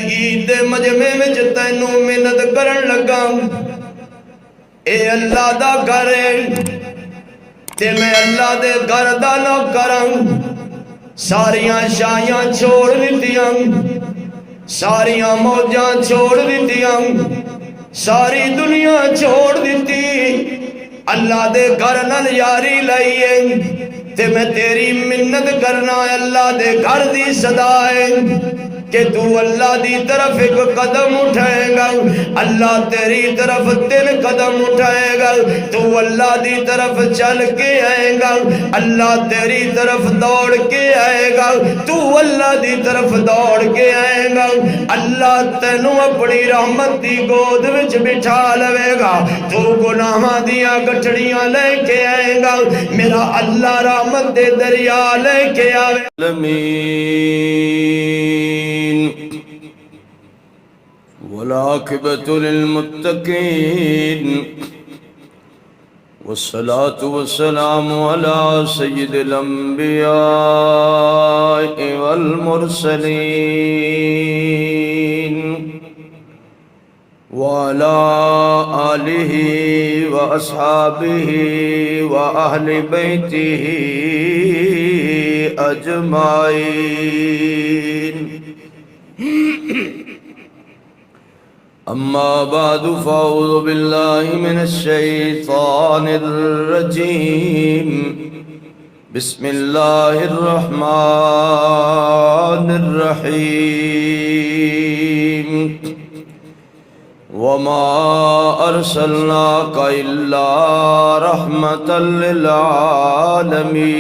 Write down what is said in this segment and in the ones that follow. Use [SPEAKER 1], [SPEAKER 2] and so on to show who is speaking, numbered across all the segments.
[SPEAKER 1] عید دے مجمع وچ تینوں محنت کرن لگا اے اللہ دا گھر ہے تے میں اللہ دے گھر دا نہ کراں ساریاں شاہیاں چھوڑ دیتیاں ساریاں موجاں چھوڑ دیتیاں ساری دنیا چھوڑ دیتی اللہ دے گھر نال یاری لائیے تے میں تیری منت کرنا اللہ دے گھر دی صدا ہے کہ تو اللہ دی طرف ایک قدم اٹھائے گا اللہ تیری طرف 3 قدم اٹھائے گا تو اللہ دی طرف چل کے آئے گا اللہ تیری طرف دوڑ کے آئے گا تو اللہ دی طرف دوڑ کے آئے گا اللہ تینوں اپنی رحمت دی گود وچ بٹھا لے گا تو گناہاں دیاں گٹھڑیاں لے کے آئے گا میرا اللہ رحمت دے دریا لے کے آئے
[SPEAKER 2] والعاقبۃ للمتقین والصلاة والسلام على سید الانبیاء والمرسلین وعلى آلہ واصحابہ واہل بیتہ اجمعین اما بعد فاعوذ باللہ من الشیطان الرجیم بسم اللہ الرحمن الرحیم وما ارسلناک الا رحمتا للعالمین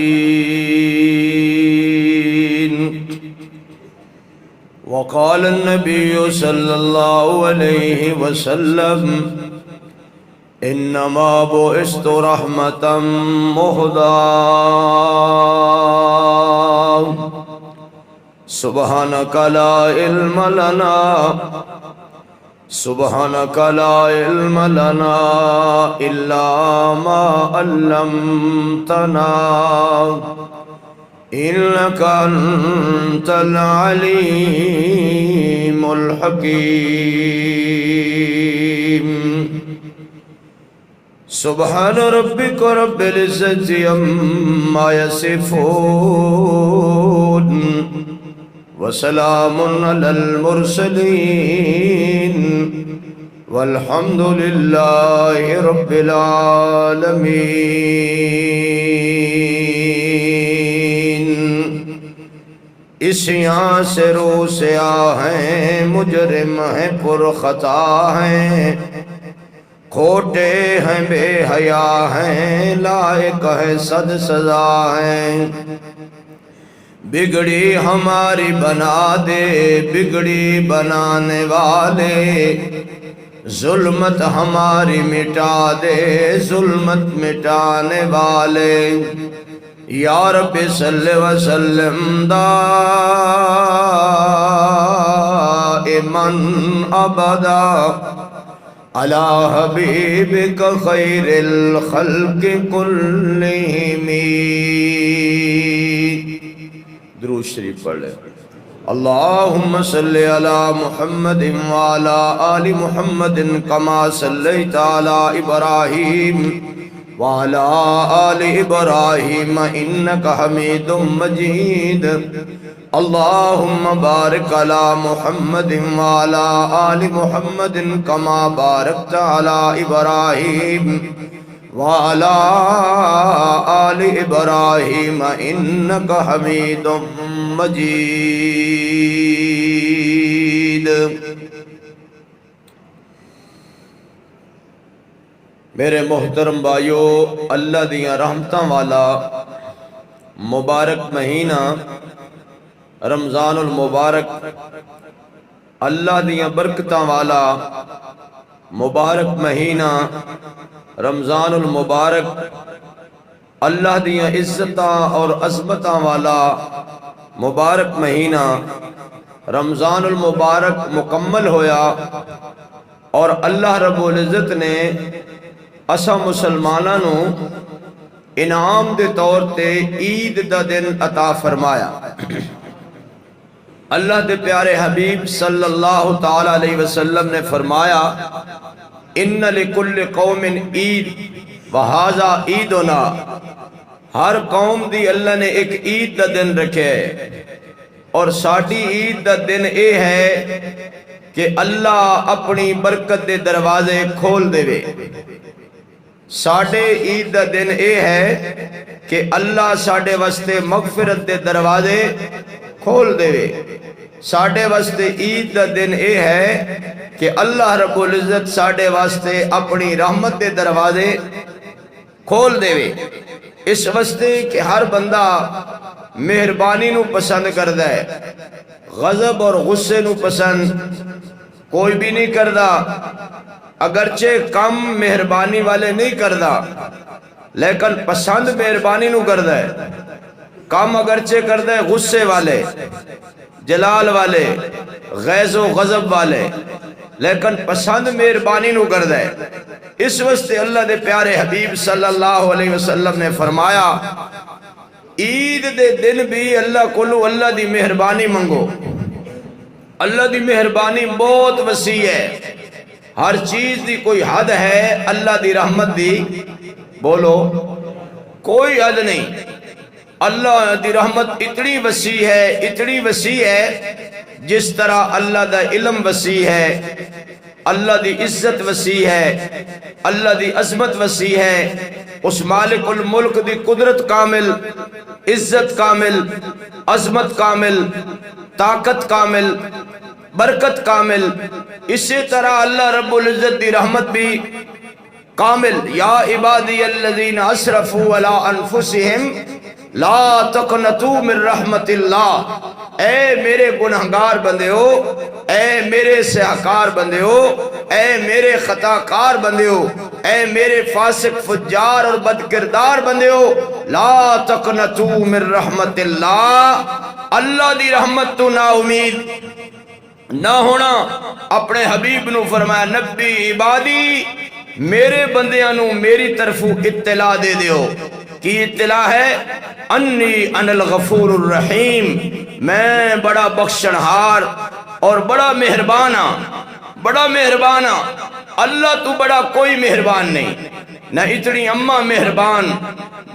[SPEAKER 2] وقال النبي صلى الله عليه وسلم انما بعثت رحمة مهداة سبحانك لا علم لنا إلا ما علمتنا إنك أنت العليم الحكيم سبحان ربك رب العزة عما يصفون وسلام على المرسلين والحمد لله رب العالمين اس یہاں سے رو سے ہیں مجرم ہیں پر خطا ہیں کھوٹے ہیں بے حیا ہیں لائق ہے صد سزا ہیں بگڑی ہماری بنا دے بگڑی بنانے والے ظلمت ہماری مٹا دے ظلمت مٹانے والے یا رب صلی وسلم دائما ابدا علی حبیبک خیر الخلق کلہم درود شریف پڑھ لیں اللہم صلی علی محمد وعلی آل محمد کما صلیت علی ابراہیم وعلى آل إبراهيم إنك حميد مجيد اللهم بارك على محمد وعلى آل محمد كما باركت على إبراهيم وعلى آل إبراهيم إنك حميد مجيد میرے محترم بھائیو اللہ دیاں رحمتاں والا مبارک مہینہ رمضان المبارک اللہ دیاں برکتاں والا مبارک مہینہ رمضان المبارک اللہ دیاں عزتاں اور عظمتاں والا مبارک مہینہ رمضان المبارک مکمل ہویا اور اللہ رب العزت نے اسا مسلمانانو انعام دے طور تے عید دا دن عطا فرمایا اللہ دے پیارے حبیب صلی اللہ تعالی علیہ وسلم نے فرمایا ان لکل قوم عید وہذا عیدنا، ہر قوم دی اللہ نے ایک عید دا دن رکھے اور ساڈی عید دا دن اے ہے کہ اللہ اپنی برکت دے دروازے کھول دے وے۔ ساڈے عید دا دن اے ہے کہ اللہ ساڈے واسطے مغفرت دے دروازے کھول دے وے۔ ساڈے واسطے عید دا دن اے ہے کہ اللہ رب العزت ساڈے واسطے اپنی رحمت دے دروازے کھول دے وے۔ اس واسطے کہ ہر بندہ مہربانی نو پسند کردا ہے، غضب اور غصے نو پسند کوئی بھی نہیں کردا، اگرچہ کم مہربانی والے نہیں کردا لیکن پسند مہربانی نو کردا ہے۔ کم اگرچہ کردا ہے غصے والے، جلال والے، غیظ و غضب والے، لیکن پسند مہربانی نو کردا ہے۔ اس واسطے اللہ دے پیارے حبیب صلی اللہ علیہ وسلم نے فرمایا عید دے دن بھی اللہ کولو اللہ دی مہربانی منگو۔ اللہ دی مہربانی بہت وسیع ہے، ہر چیز دی کوئی حد ہے، اللہ دی رحمت دی بولو کوئی حد نہیں۔ اللہ دی رحمت اتنی وسیع ہے، اتنی وسیع ہے، جس طرح اللہ دا علم وسیع ہے، اللہ دی عزت وسیع ہے، اللہ دی عظمت وسیع ہے، اس مالک الملک دی قدرت کامل، عزت کامل، عظمت کامل، طاقت کامل، برکت کامل، اسی طرح اللہ رب العزت دی رحمت بھی کامل۔ یا عبادی الذین اسرفوا علی انفسہم لا تقنطوا من رحمت اللہ، اے میرے گنہگار بندے ہو، اے میرے سیاکار بندے ہو، اے میرے خطا کار بندے ہو، اے میرے فاسق فجار اور بدکردار بندے ہو، لا تقنطوا من رحمت اللہ، اللہ دی رحمت تو نا امید نہ ہونا۔ اپنے حبیب نو فرمایا نبی عبادی، میرے بندیاں نو میری طرفوں اطلاع دے دیو۔ کی اطلاع ہے؟ انی انا الغفور الرحیم، میں بڑا بخشنہار اور بڑا مہربان ہاں، بڑا مہربان ہاں۔ اللہ تو بڑا کوئی مہربان نہیں، نہ اتنی اماں مہربان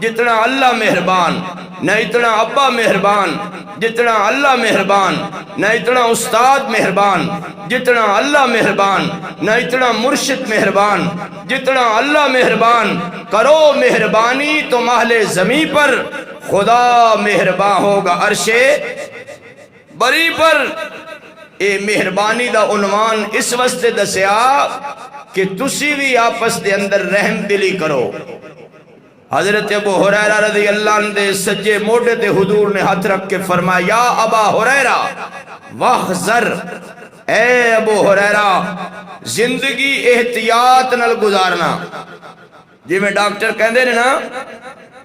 [SPEAKER 2] جتنا اللہ مہربان، نہ اتنا ابا مہربان جتنا اللہ مہربان، نہ اتنا استاد مہربان جتنا اللہ مہربان، نہ اتنا مرشد مہربان جتنا اللہ مہربان۔ کرو مہربانی تو محل زمین پر، خدا مہربان ہوگا عرش بری پر۔ اے مہربانی دا عنوان اس واسطے دسیا کہ تسی بھی آپس دے اندر رحم دلی کرو۔ حضرت ابو ہریرہ رضی اللہ عنہ دے سجے موڈے تے حضور نے ہاتھ رکھ کے فرمایا یا ابا ہریرہ واحذر، اے ابو ہریرہ زندگی احتیاط نال گزارنا۔ جی میں ڈاکٹر کہندے نے نا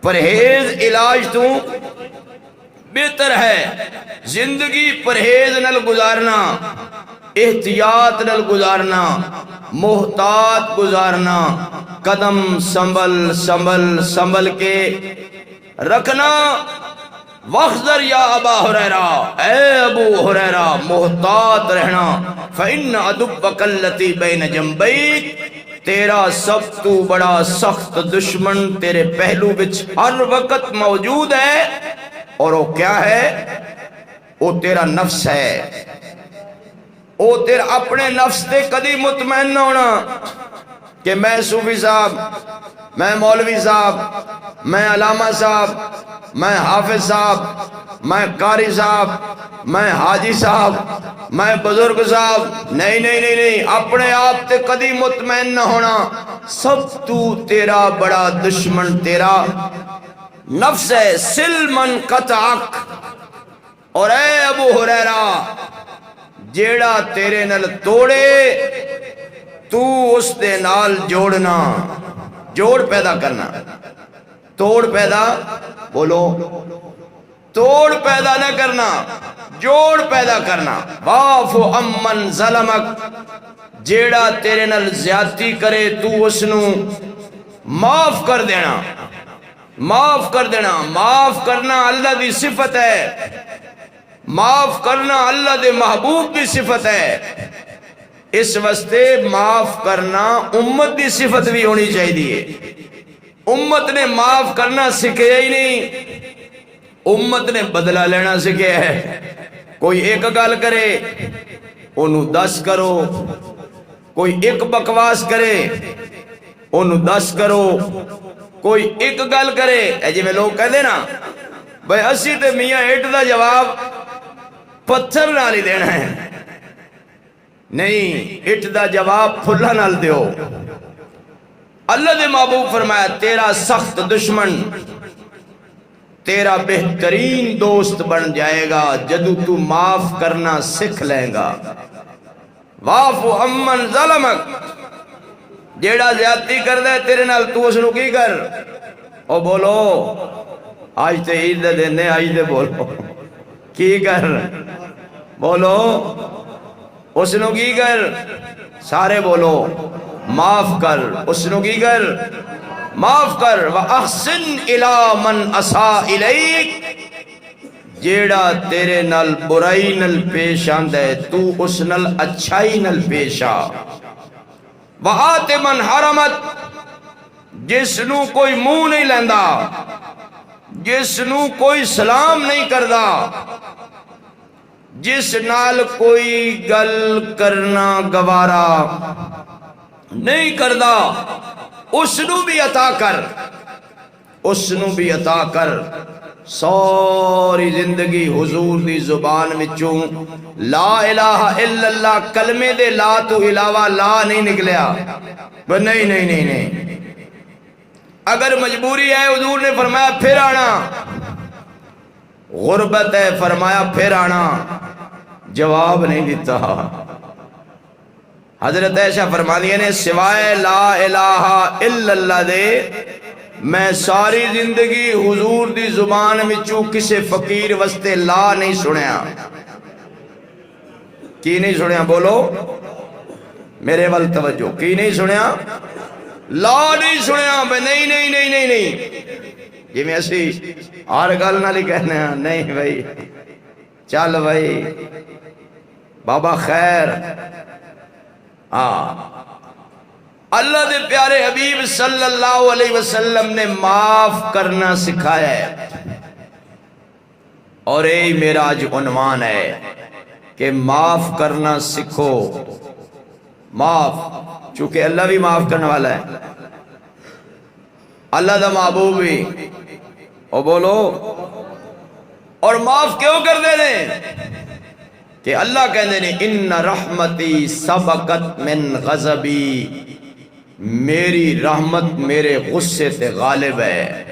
[SPEAKER 2] پرہیز علاج تو بہتر ہے، زندگی پرہیز نال گزارنا، احتیاط نال گزارنا، محتاط گزارنا، قدم سنبھل سنبھل سنبھل کے رکھنا۔ واحذر یا ابا ہریرہ، اے ابو ہریرہ محتاط رہنا۔ فإن عدوک الذی بین جنبیک، تیرا سب تو بڑا سخت دشمن تیرے پہلو وچ ہر وقت موجود ہے، اور وہ کیا ہے؟ وہ تیرا نفس ہے۔ وہ تیرا اپنے نفس تے کدی مطمئن نہ ہونا کہ میں صوفی صاحب، میں مولوی صاحب، میں علامہ صاحب، میں حافظ صاحب، میں قاری صاحب، میں حاجی صاحب، میں بزرگ صاحب، نہیں نہیں نہیں نہیں، اپنے آپ تے کدی مطمئن نہ ہونا۔ سب تو تیرا بڑا دشمن تیرا نفس ہے۔ سل من قطعک، اور اے ابو ہریرہ جیڑا تیرے نال توڑے تو اس دے نال جوڑنا، جوڑ پیدا کرنا، توڑ پیدا بولو، توڑ پیدا نہ کرنا، جوڑ پیدا کرنا۔ واعف عمن ظلمک، جیڑا تیرے نال زیادتی کرے تو اس نو معاف کر دینا، معاف کر دینا۔ معاف کرنا اللہ دی صفت ہے۔ معاف کرنا اللہ دے محبوب کی صفت ہے، اس واسطے معاف کرنا امت دی صفت بھی ہونی چاہیے۔ امت نے معاف کرنا سکھایا ہی نہیں، امت نے بدلہ لینا سکھایا ہے۔ کوئی ایک گل کرے انہوں 10 کرو، کوئی ایک بکواس کرے انہوں 10 کرو، کوئی ایک گل کرے اے جی میں لوگ کہتے نا بھئی اسی تے میاں اٹھ دا جواب پتھر نال ہی دینا ہے، نہیں اٹھ دا جواب پھلا نال دیو۔ اللہ دے محبوب فرمایا تیرا سخت دشمن تیرا بہترین دوست بن جائے گا جدو تو معاف کرنا سکھ لیں گا۔ وَاعْفُ عَمَّنْ ظَلَمَكَ، جیڑا زیادتی کر دے تیرے نال تو اس نو کی کر، او بولو آج تے عید دے دینے، آج تے بولو کی کر، بولو اس نو کی کر، سارے بولو معاف کر، اس نو کی کر، معاف کر۔ وَأَحْسِنْ إِلَىٰ مَنْ أَسَاءَ إِلَيْكَ، جیڑا تیرے نال برائی نال پیش آندے تو اس نال اچھائی نال پیش آ۔ وَآتِ مَنْ حَرَمَتْ، جس نو کوئی منہ نہیں لیندہ، جس نو کوئی سلام نہیں کردہ، جس نال کوئی گل کرنا گوارا نہیں کردہ، اس نو بھی عطا کر، اس نو بھی عطا کر۔ ساری زندگی حضور دی زبان وچوں لا الہ الا اللہ کلمے دے لا تو علاوہ لا نہیں نکلیا، نہیں نہیں نہیں نہیں، اگر مجبوری ہے حضور نے فرمایا پھر آنا، غربت ہے فرمایا پھر آنا، جواب نہیں دیتا۔ حضرت عائشہ فرماتی نے سوائے لا الہ الا اللہ دے میں ساری زندگی حضور دی زبان وچوں کسے فقیر واسطے لا نہیں سنیا۔ کی نہیں سنیا بولو میرے ول توجہ، کی نہیں سنیا؟ لا نہیں سنیا، بے نہیں نہیں نہیں نہیں نہیں، جی میں اسی ہر گل نال ہی کہنے ہیں نہیں بھائی چل بھائی بابا خیر۔ اللہ دے پیارے حبیب صلی اللہ علیہ وسلم نے معاف کرنا سکھایا ہے، اور یہ میرا آج عنوان ہے کہ معاف کرنا سکھو۔ معاف، چونکہ اللہ بھی معاف کرنے والا ہے، اللہ دا محبوب بھی، اور بولو اور معاف کیوں کر دے نے کہ اللہ کہندے نے ان رحمتی سبقت من غضبی، میری رحمت میرے غصے سے غالب ہے۔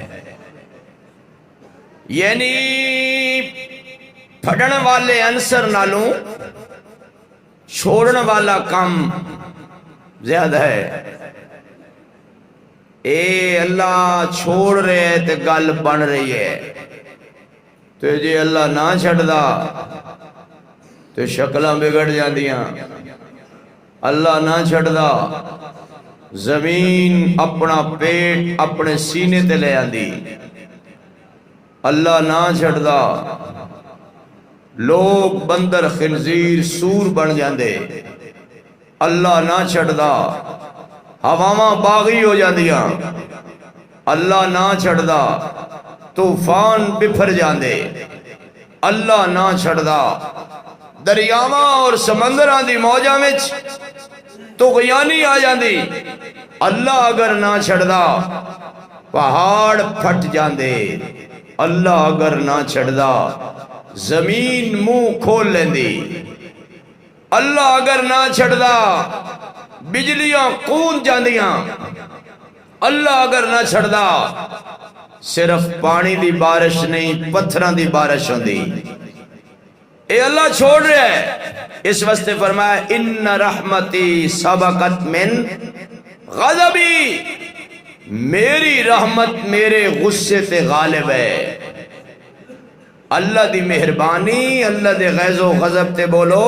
[SPEAKER 2] یعنی پھڑن والے عنصر نالوں چھوڑن والا کام زیادہ ہے۔ اے اللہ چھوڑ رہے ہیں تے گل بن رہی ہے، تو جی اللہ نہ چھڑدا تو شکلاں بگڑ جاندیاں، اللہ نہ چھڑدا زمین اپنا پیٹ اپنے سینے تے لے آندی، اللہ نہ چھڑدا لوگ بندر خنزیر سور بن جاندے، اللہ نہ چھڑدا ہواواں باغی ہو جاندیاں، اللہ نہ چھڑدا طوفان بفر جاندے، اللہ نہ چھڑدا دریاواں اور سمندراں دی موجاں وچ طغیانی آ جاندی، اللہ اگر نہ چھڑدا پہاڑ پھٹ جاندے، اللہ اگر نہ چھڑدا زمین منہ کھول لیندی، اللہ اگر نہ چھڑدا بجلیاں کون جاندیاں، اللہ اگر نہ چھڑدا صرف پانی دی بارش نہیں پتھراں دی بارش ہوندی۔ اے اللہ چھوڑ رہا ہے، اس واسطے فرمایا ان رحمتی سبقت من غضبی، میری رحمت میرے غصے تے غالب ہے۔ اللہ دی مہربانی اللہ دے غیظ و غضب تے بولو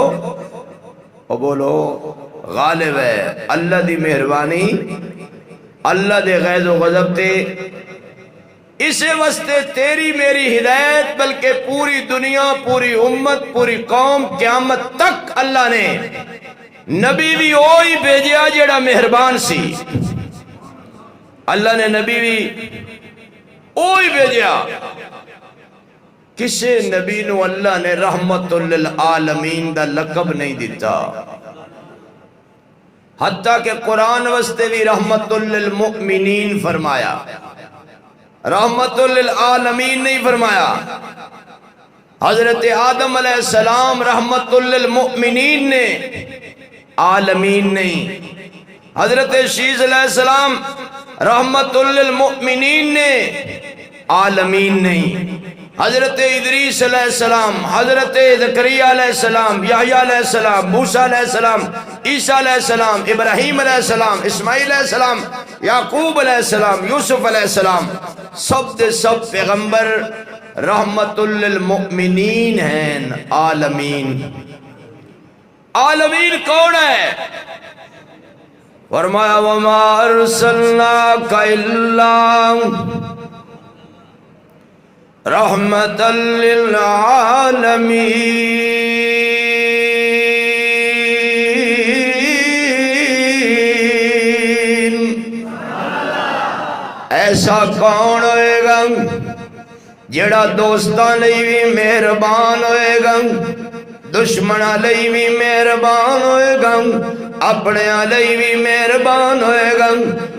[SPEAKER 2] او بولو غالب ہے۔ اللہ دی مہربانی اللہ دے غیظ و غضب تے اسے واسطے تیری میری ہدایت بلکہ پوری دنیا، پوری امت، پوری قوم قیامت تک اللہ نے نبی بھی وہی بھیجیا جڑا مہربان سی. اللہ نے نبی بھی وہی بھیجیا. کسے نبی نو اللہ نے رحمت للعالمین دا لقب نہیں دیتا، حتیٰ کہ قرآن واسطے بھی رحمت للمؤمنین فرمایا، رحمت للعالمین نہیں فرمایا. حضرت آدم علیہ السلام رحمت للمؤمنین نے، عالمین نہیں. حضرت شیس علیہ السلام رحمت للمؤمنین نے، عالمین نہیں. حضرت ادریس علیہ السلام، حضرت زکریا علیہ السلام، یحییٰ علیہ السلام، موسیٰ علیہ السلام، عیسیٰ علیہ السلام، ابراہیم علیہ السلام، اسماعیل علیہ السلام، یعقوب علیہ السلام، یوسف علیہ السلام، سب دے سب پیغمبر رحمت للمؤمنین ہیں، عالمین. عالمین کون ہے؟ فرمایا وما ارسلناک الا رحمت للعالمین. ایسا کون ہوئے گا جڑا دوستان لئی بھی مہربان ہوئے گا، دشمناں لئی بھی مہربان ہوئے گا، اپنے لئی بھی مہربان ہوئے گا،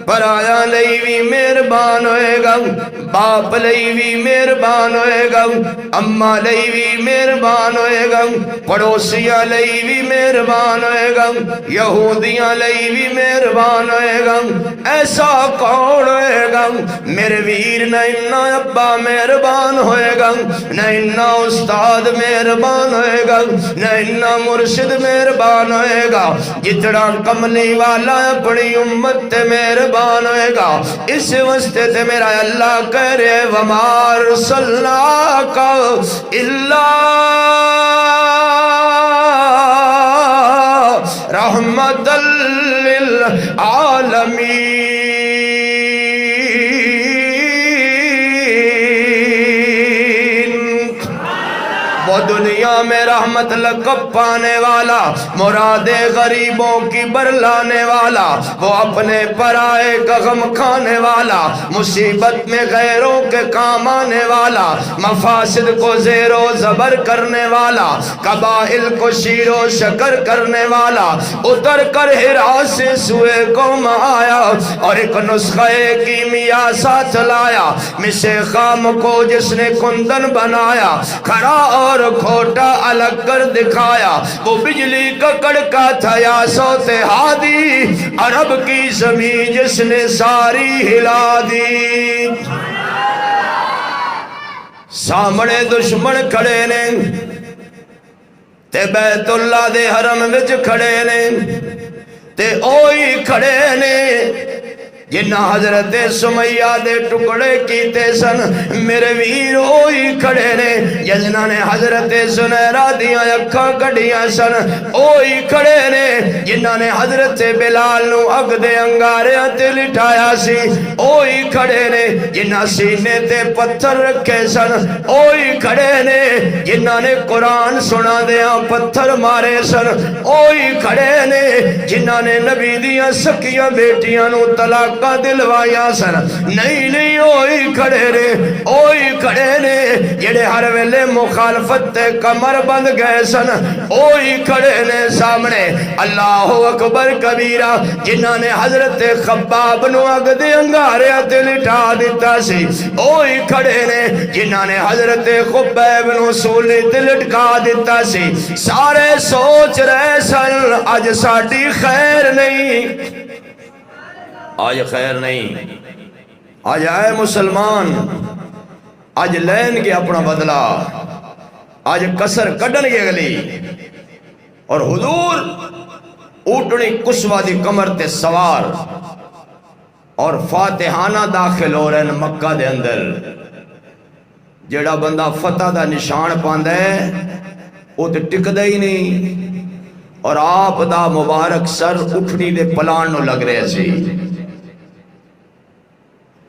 [SPEAKER 2] پرایا لئی بھی مہربان ہوئے گا، باپ لئی بھی مہربان ہوئے گا، اماں لئی بھی مہربان ہوئے گا، پڑوسیاں لئی بھی مہربان ہوئے گا، یہودیاں لئی بھی مہربان ہوئے گا. ایسا کون ہوئے گا میرے ویر؟ نہ انہاں ابا مہربان ہوئے گا، نہ انہاں استاد مہربان ہوئے گا، نہ انہاں مرشد مہربان ہوئے گا جتنا کملی والا اپنی امت تے مہربان ہوئے گا. اس واسطے تے میرا اللہ کہہ رہے وما ارسلناک الا رحمت للعالمین. وہ دنیا میں رحمت لقب پانے والا، مراد غریبوں کی برلانے والا، وہ اپنے پرائے کا غم کھانے والا، مصیبت میں غیروں کے کام آنے والا، مفاسد کو زیر و زبر کرنے والا، قبائل کو شیر و شکر کرنے والا، اتر کر ہرا سے سوئے قوم آیا اور ایک نسخہ کیمیا ساتھ لایا. مشے خام کو جس نے کندن بنایا، کھڑا اور کھوٹا الگ کر دکھایا، وہ بجلی کا کڑکا تھا یا صوت ہادی، عرب کی زمین جس نے ساری ہلا دی. سامنے دشمن کھڑے نے تے بیت اللہ دے حرم وچ کھڑے نے تے اوہی کھڑے نے جنہ حضرت سمیہ دے ٹکڑے کیتے سن. میرے ویر اوہی کھڑے نے جنہ نے حضرت زنیرہ دیاں اکھاں کڑیاں سن، اوہی کھڑے نے جنہ نے حضرت بلال نو اگ دے انگاریاں تے لٹایا سی، اوہی کھڑے نے جنہ سینے تے پتھر رکھے سن، اوہی کھڑے نے جنہ نے قرآن سنا دیاں پتھر مارے سن، اوہی کھڑے نے جنہ نے نبی دیاں سکیاں بیٹیاں نو طلاق کا دلوایا سن. نہیں اوہی کھڑے نے، اوہی کھڑے نے جڑے ہر ویلے مخالفت تے کمر بند گئے سن، اوہی کھڑے نے سامنے اللہ اکبر کبیرہ جنہاں نے حضرت خباب نو اگ دے انگاریاں تے لٹا دیتا سی، اوہی کھڑے نے جنہاں نے حضرت خبیب نو سولی تے لٹکا دیتا سی. سارے سوچ رہے سن اج ساڈی خیر نہیں، آج خیر نہیں، آج آئے مسلمان، آج لین کے اپنا بدلہ، آج کسر کڈن کے گلی. اور حضور اوٹنی کسوہ دی کمر تے سوار اور فاتحانہ داخل ہو رہے ہیں مکہ دے اندر. جیڑا بندہ فتح دا نشان پاندہ ہے وہ تے ٹکدہ ہی نہیں، اور آپ دا مبارک سر اٹھنی دے پلان نو لگ رہے سی.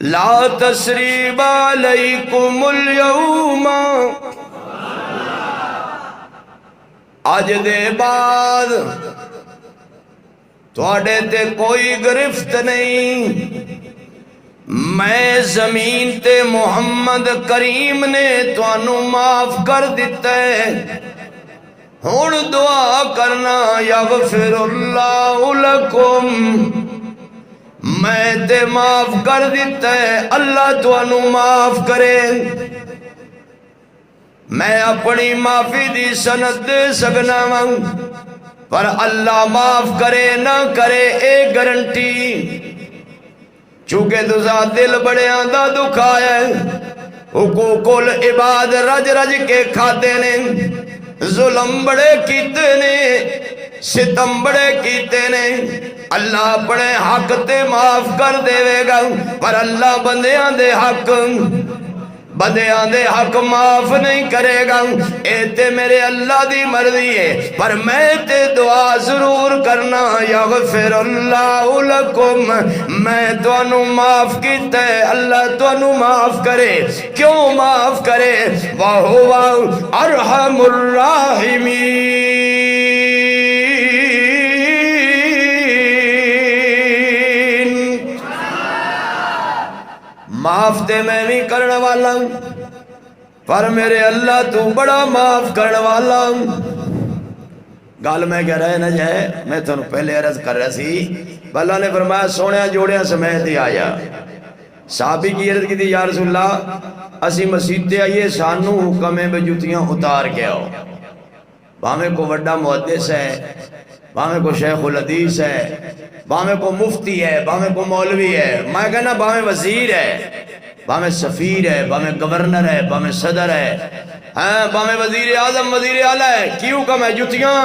[SPEAKER 1] لا تسریب علیکم اليوم، اج دے بعد تواڈے تے کوئی گرفت نہیں، میں زمین تے محمد کریم نے توانوں معاف کر دیتا ہے، ہن دعا کرنا یغفر اللہ لکم، میں تے معاف کر دیتا ہے، اللہ توانوں معاف کرے۔ میں اپنی معافی دی سند دے سکنا ہوں، پر اللہ معاف کرے نہ کرے اے گارنٹی، چونکہ تساں دل بڑیاں دا دکھایا ہے، حقوق العباد رج رج کے کھاتے نے، ظلم بڑے کیتے نے، ستم بڑے کیتے نے، اللہ اپنے حق تے معاف کر دے گا، پر اللہ بندیاں دے حق معاف نہیں کرے گا۔ اے تے میرے اللہ دی مرضی ہے، پر میں تے دعا ضرور کرنا یغفر اللہ لکم، میں توانوں معاف کیتا ہے، اللہ توانوں معاف کرے۔ کیوں معاف کرے؟ وَهُوَ أَرْحَمُ الرَّاحِمِينَ، معاف تے میں بھی کرنے والا ہوں، پر میرے اللہ تو بڑا معاف کرنے والا ہوں۔ گل میں کہہ رہے نہ جائے، میں تو پہلے عرض کر رہا سی، اللہ نے فرمایا سونے جوڑیاں سمیت ہی آیا۔ صحابی کی عرض کی تھی یا رسول اللہ اسی مسجد تے آئیے، سانو حکم ہے بے جوتیاں اتار کے آؤ، باہمیں کو وڈا محدث ہے، باہمیں کو شیخ الحدیث ہے، باہمیں کو مفتی ہے، باہمیں کو مولوی ہے، میں کہنا باہمیں وزیر ہے، باہمیں سفیر ہے، باہمیں گورنر ہے، باہمیں صدر ہے، باہمیں وزیر اعظم وزیر اعلیٰ ہے، کیوں کم ہے جتیاں؟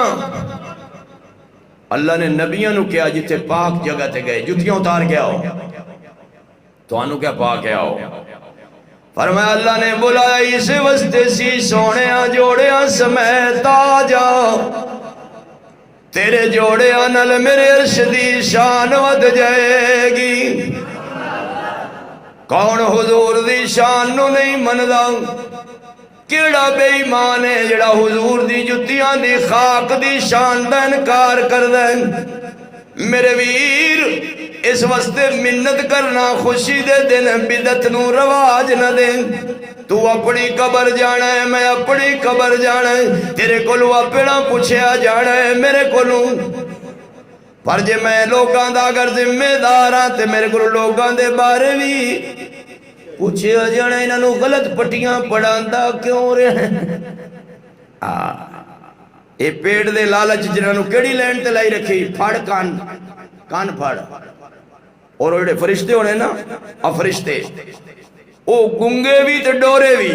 [SPEAKER 1] اللہ نے نبیوں نو کیا جتے پاک جگہ تے گئے جتیاں اتار کے آؤ، تو انو کیا پاک ہے آؤ؟ فرمایا اللہ نے بلایا اس واسطے سی سونیاں جوڑیاں سمیت آ جاؤ، تیرے جوڑیاں نال میرے عرش دی شان ود جائے گی۔ کون حضور دی شان نو نہیں مندا؟ کیڑا بے ایمان ہے جڑا حضور دی جتیاں دی خاک دی شان دا انکار کر دے؟ میرے ویر اس واسطے منت کرنا خوشی دے دن بدت نو رواج نہ دے۔ تو اپنی قبر جانا ہے، میں اپنی قبر جانا ہے، تیرے کولو اپنا پوچھیا جانا ہے میرے کولو، پر جے میں لوگاں دا اگر ذمہ دار ہاں تے میرے کولو لوگاں دے بارے بھی پوچھیا جانا ہے، انہوں غلط پٹیاں پڑھاندا کیوں رہے ہیں؟ اے پیٹ دے لالچ جنہوں کیڑی لینڈ تے لائی رکھی، پھاڑ کان پھاڑ، اور اوڑے فرشتے ہونے نا، فرشتے او گنگے بھی تے ڈورے بھی،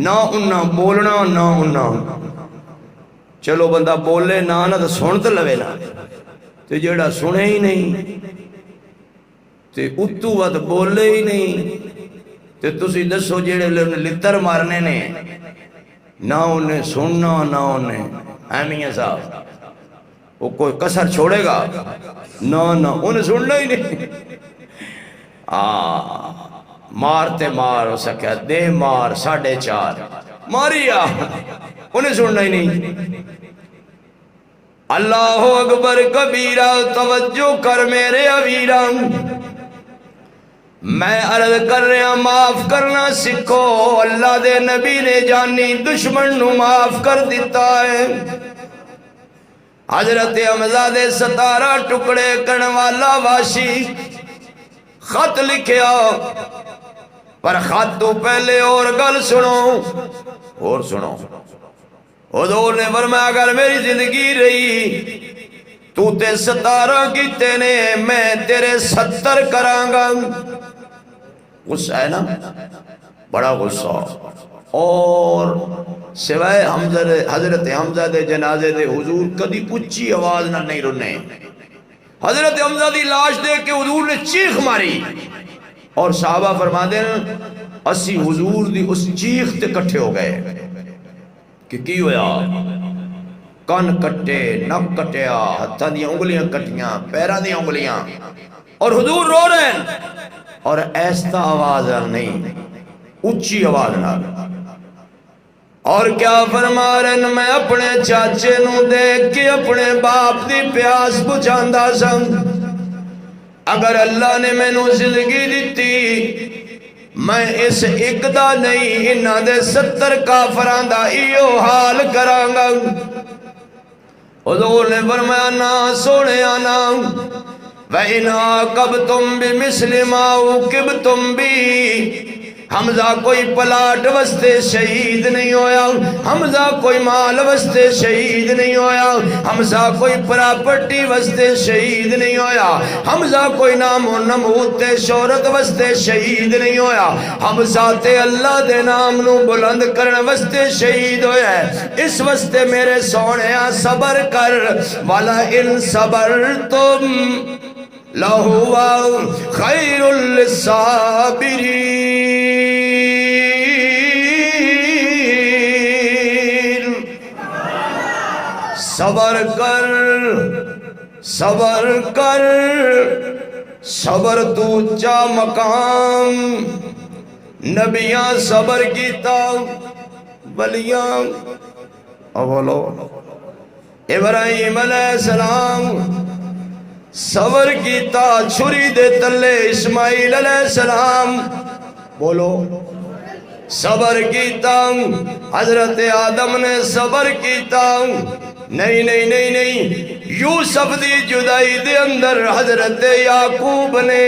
[SPEAKER 1] نہ انہاں بولنا نہ انہاں، چلو بندہ بولے نہ تو سن تو لوے نا، تے جیڑا سنے ہی نہیں تے اتو وقت بولے ہی نہیں، تے تسی دسو جیڑے لتر مارنے نے، نہ انہیں سننا نہ انہیں اہمیہ صاحب، وہ کوئی کسر چھوڑے گا؟ نہ انہیں سننا ہی نہیں۔ مارتے مار ہو سکیا دے مار 4.5 ماریا، انہیں سننا ہی نہیں۔ اللہ اکبر کبیرہ، توجہ کر میرے اویرہ، میں عرض کر رہا معاف کرنا سکھو۔ اللہ دے نبی نے جانی دشمن نو معاف کر دیتا ہے۔ حضرت حمزہ دے 17 ٹکڑے کرن والا واشی خط لکھیا، پر خط تو پہلے اور گل سنو، حضور نے فرمایا اگر میری زندگی رہی تو تے 17 کیتے نے، میں تیرے 70 کرانگا۔ غصہ ہے نا، بڑا غصہ۔ اور سوائے حضرت حمزہ دے جنازے دے حضور کدی اچھی آواز نہ نہیں رنے۔ حضرت حمزہ دی لاش دیکھ کے حضور نے چیخ ماری، اور صحابہ فرما دیں اسی حضور دی اس چیخ تے کٹھے ہو گئے کہ کی ہویا؟ کان کٹے، نک کٹیا، ہتھاں دی انگلیاں کٹیاں، پیراں دی انگلیاں، اور حضور رو رہے ہیں۔
[SPEAKER 2] اور ایستا آواز نہیں، اچھی آواز نہ۔
[SPEAKER 1] اور کیا فرما رہے ہیں، میں اپنے چاچے نو دیکھ کے اپنے باپ دی پیاس بجھاندا سن۔ اگر اللہ نے میں نو زندگی دیتی، میں اس ایک دا نہیں انہاں دے 70 کافران دا ایو حال کرانگا۔ حضور نے فرمایا نا سونے آنا، وَإِنْ عَاقَبْتُمْ بِمِثْلِ مَا عُوقِبْتُمْ بِهِ۔ حمزہ کوئی پلاٹ وستے شہید نہیں ہویا، حمزہ کوئی مال وستے شہید نہیں ہویا، حمزہ کوئی پراپرٹی وستے شہید نہیں ہویا، حمزہ کوئی نام و نمود تے شہرت وستے شہید نہیں ہویا، حمزہ تے اللہ دے نام نو بلند کرن وستے شہید ہویا ہے۔ اس وستے میرے سونےاں صبر کر، وَلَئِن صَبَرْتُمْ لَهُوَ خَيْرٌ لِلصَّابِرِينَ۔ صبر کر، صبر کر، صبر تو اونچا مقام، نبیاں صبر کیتا، ولیاں اولو ابراہیم علیہ السلام صبر کیتا، چھری دے تلے اسماعیل علیہ السلام بولو صبر کیتا، حضرت آدم نے صبر کیتا، نہیں نہیں نہیں نہیں، یوسف دی جدائی دے اندر حضرت یعقوب نے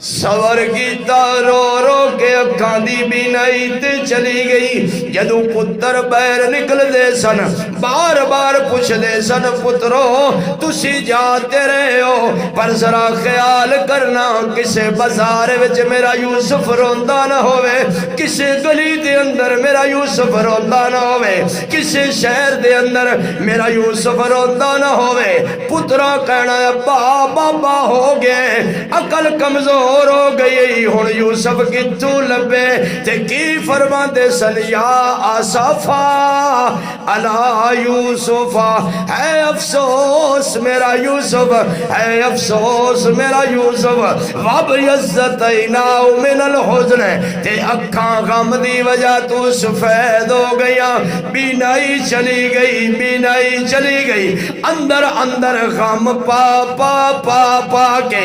[SPEAKER 1] صبر کیتا، رو رو کے اکھاں دی بینائی تے چلی گئی۔ جدو پتر بیر نکل دے سن، بار بار پوچھ دے سن پترو تسی جاتے رہے ہو، پر ذرا خیال کرنا کسے بازار وچ میرا یوسف روندا نہ ہوئے، کسے گلی دے اندر میرا یوسف روندا نہ ہوئے، کسے شہر دے اندر میرا یوسف روندا نہ ہوئے۔ پترا کہنا ابا بابا ہو گئے، عقل کمزور ہو گئی، ہن یوسف کتوں لبے؟ تے کی فرما دے سن، یا آصفا علی یوسف، اے افسوس میرا یوسف، اے افسوس میرا یوسف، وَابْيَضَّتَيْنَاهُ مِنَ الْحُزْنِ، تے اکھاں غم دی وجہ تو سفید ہو گیا، بینائی چلی گئی، بینائی چلی گئی، اندر اندر غم پا پا پا پا کے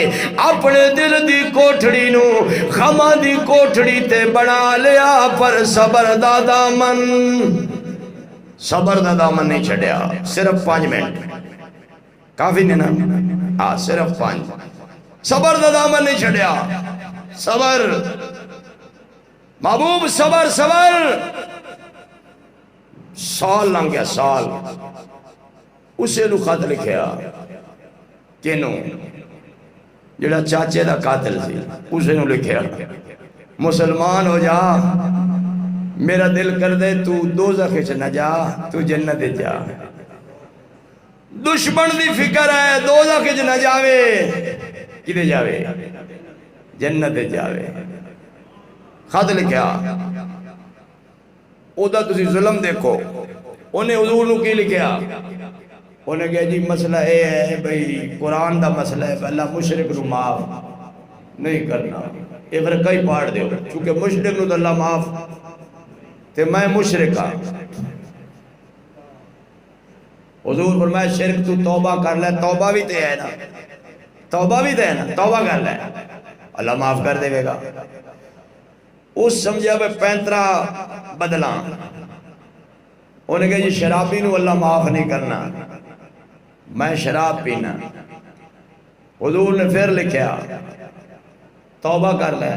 [SPEAKER 1] اپنے دل دی کوٹھڑی نو غمہ دی کوٹھڑی تے بنا لیا، پر صبر دا دامن، صبر دا دامن نہیں چھڑیا۔ صرف 5 منٹ کافی نہیں نا، صرف 5، صبر دا دامن نہیں چھڑیا۔ صبر محبوب، صبر صبر۔ سال لنگ گیا، سال، اسے نو خط لکھیا کینوں جڑا چاچے دا قاتل سی، اسے نو لکھیا مسلمان ہو جا، میرا دل کر دے تو دوزخ وچ نہ جا، تو جنت جا۔ دشمن دی فکر ہے دوزخ وچ نہ جاوے، کدے جاوے؟ جنت جاوے۔ خط لکھیا، او دا تسی ظلم دیکھو، انہیں حضور نو کی لکھیا؟ انہیں کہا جی مسئلہ اے ہے بھئی قرآن دا مسئلہ ہے، اللہ مشرک نو معاف نہیں کرنا، اے فرقہ ہی پاڑ دے، چونکہ مشرک نو تو اللہ معاف، تے میں مشرک ہاں۔ حضور فرمایا شرک تو توبہ کر لے، توبہ بھی تے ہے نا، توبہ بھی تے ہے نا، توبہ کر لے، اللہ معاف کر دے گا۔ اس سمجھا بے 35 بدلاں، انہیں کہا جی شرابی نو اللہ معاف نہیں کرنا، میں شراب پینا۔ حضور نے پھر لکھیا توبہ کر لے،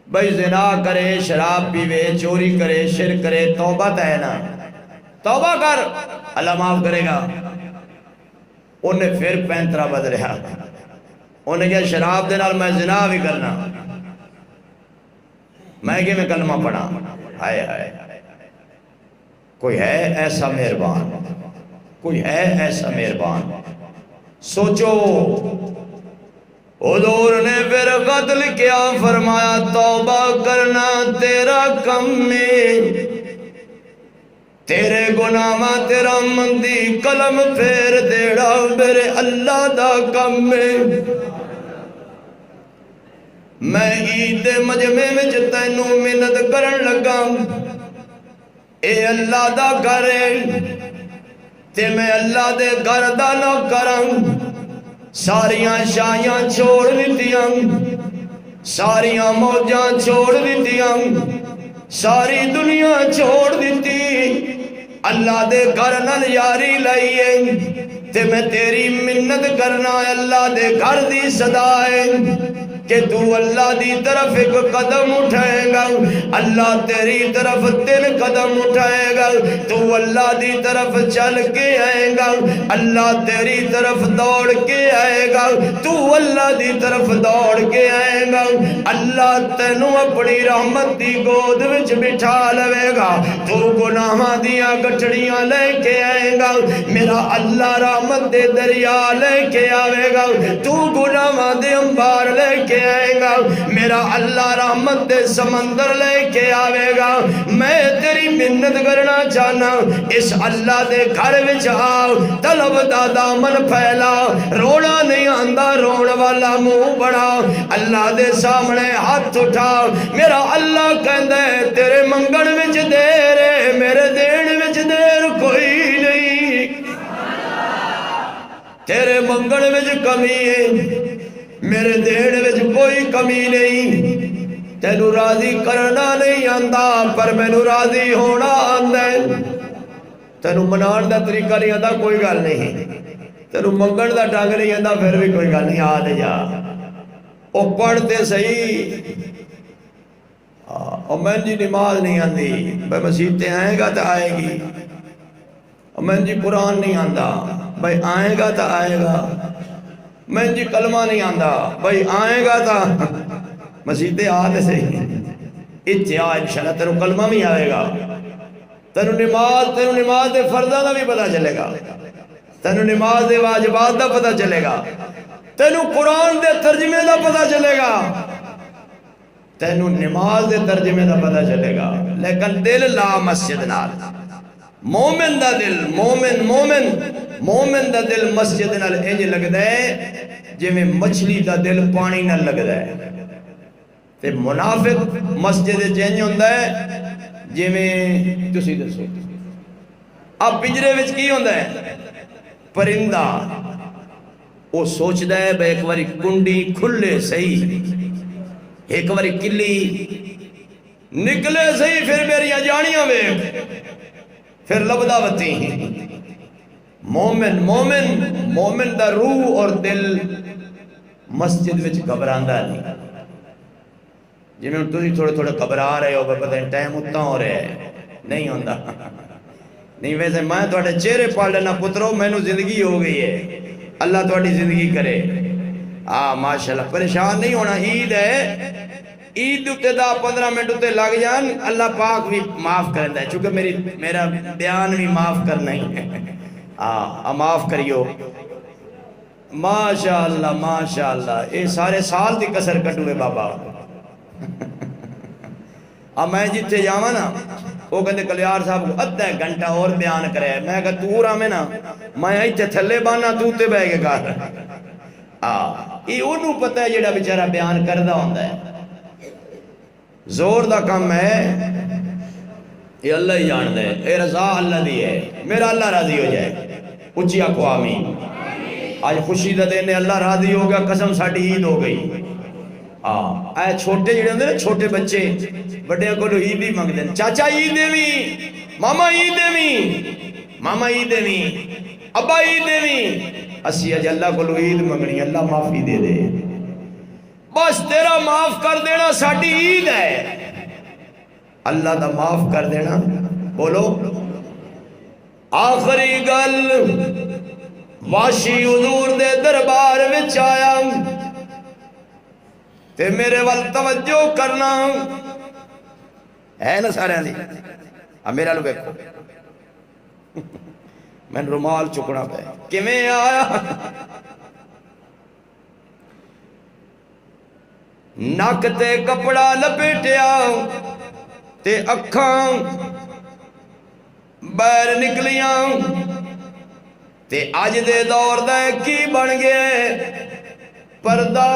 [SPEAKER 1] بھئی زنا کرے، شراب پیوے، چوری کرے، شرک کرے، توبہ ہے نا، توبہ کر اللہ معاف کرے گا۔ انہیں پھر 35 بدلیا، انہیں کہا شراب دے نال میں زنا بھی کرنا، میں کہ میں کلمہ پڑھا، ہائے ہائے، کوئی ہے ایسا مہربان، کوئی ہے ایسا مہربان؟ سوچو۔ حضور نے پھر خط لکھیا، فرمایا توبہ کرنا تیرا کم میں، تیرے گناہ تیرا مندی قلم پھیر دیڑا میرے اللہ دا کم میں۔ میں عید دے مجمع وچ تینوں منت کرن لگا اے اللہ دا گھر ہے تے میں اللہ دے گھر دا نہ کراں ساریاں شایاں چھوڑ دتیاں ساریاں موجاں چھوڑ دتیاں ساری دنیا چھوڑ دیتی اللہ دے گھر نال یاری لائیے تے میں تیری منت کرنا اللہ دے گھر دی صدا ہے کہ تو اللہ دی طرف ایک قدم اٹھائے گا اللہ تیری طرف 3 قدم اٹھائے گا تو اللہ دی طرف چل کے آئے گا اللہ تیری طرف دوڑ کے آئے گا تو اللہ دی طرف دوڑ کے آئے گا اللہ تینوں اپنی رحمت دی گود وچ بٹھا لے گا تو گناہاں دیاں گٹھڑیاں لے کے آئے گا میرا اللہ رحمت دے دریا لے کے آئے گا تو گناہاں دے انبار لے کے آئے گا میرا اللہ رحمت دے سمندر لے کے آئے گا میں تیری منت کرنا چاہنا اس اللہ دے گھر وچ آؤ طلب دا دامن پھیلا رونا نہیں آندا رون والا منہ بڑا اللہ دے سامنے ہاتھ اٹھا میرا اللہ کہندا ہے تیرے منگن وچ دیر ہے میرے دین وچ دیر کوئی نہیں تیرے منگن وچ کمی ہے میرے دین وچ کوئی کمی نہیں تینوں راضی کرنا نہیں آندا پر مینوں راضی ہونا آندا ہے تینوں منان دا طریقہ نہیں آندا کوئی گل نہیں تینوں منگن دا ڈنگ نہیں آندا پھر بھی کوئی گل نہیں آ دے جا او پڑھتے صحیح اور میں جی نماز نہیں آندی بھائی مسجد تے آئے گا تو آئے گی اور میں جی قرآن نہیں آندا بھائی آئے گا تو آئے گا میں جی کلمہ نہیں آندا بھائی آئے گا تا مسجد آتے سے اتیا انشاءاللہ تینوں کلمہ بھی آئے گا تینوں نماز دے فرضہ دا بھی پتہ چلے گا تینوں نماز دے واجبات دا پتہ چلے گا تینوں قرآن دے ترجمے دا پتہ چلے گا تینوں نماز دے ترجمے دا پتہ چلے گا لیکن دل لا مسجد نال مومن دا دل مومن دا دل مسجد نال انج لگدا ہے جے میں مچھلی دا دل پانی نال لگدا ہے تے منافق مسجد چنج ہوندا ہے جے میں تسی دسو اب پنجرے وچ کی ہوندا ہے پرندہ وہ سوچدا ہے بے ایک واری کنڈی کھلے صحیح ایک واری کلی نکلے صحیح پھر میری جانیاں ویکھ پھر لبدا وتی مومن دا روح اور دل مسجد وچ گھبراندا نہیں جی میں تسی تھوڑے گھبرا رہے ہو پتہ نہیں ٹائم اتنا ہو رہا ہے نہیں ہوندا نہیں ویسے میں تھوڑے چہرے پال لینا پترو مینوں زندگی ہو گئی ہے اللہ تھوڑی زندگی کرے ماشاءاللہ پریشان نہیں ہونا عید ہے عید تے دا 15 منٹ تے لگ جان اللہ پاک بھی معاف کرتا ہے چونکہ میرا بیان بھی معاف کرنا ہی ہے معاف کریو ماشاءاللہ اے سارے سال دی کسر کٹوے بابا میں جتے جاواں نا وہ کہتے کلیار صاحب کو ادھا گھنٹہ اور بیان کرے میں کہا تو رہا میں نا میں ایتھے تھلے بانا تو تے بہ کے کر یہ انہوں پتہ ہے جڑا بیچارہ بیان کردہ ہوندا ہے زور دا کم ہے یہ اللہ ہی جان دے اے رضا اللہ دی ہے میرا اللہ راضی ہو جائے اچھی آکھو آمین آج خوشی دا دینے اللہ راضی ہو گیا قسم ساڑھی عید ہو گئی اے چھوٹے جڑے ہوندے نا چھوٹے بچے بڑے کو عید ہی مانگ دیں چاچا عید دیویں ماما عید دیویں ماما عید دیویں ابا عید دیویں اسی اج اللہ کو عید منگنی اللہ معافی دے دے بس تیرا معاف کر دینا ساڑھی عید ہے اللہ دا معاف کر دینا بولو آخری گل واشی حضور دے دربار وچ آیا تے میرے وال توجہ کرنا ہے نا سارے دی اب میرا لو بیکھو میں رومال چکنا پہ کیویں آیا نک تے کپڑا لپیٹیا تے اکھاں باہر نکلیاں تے اج دے دور دا کی بن گئے پردہ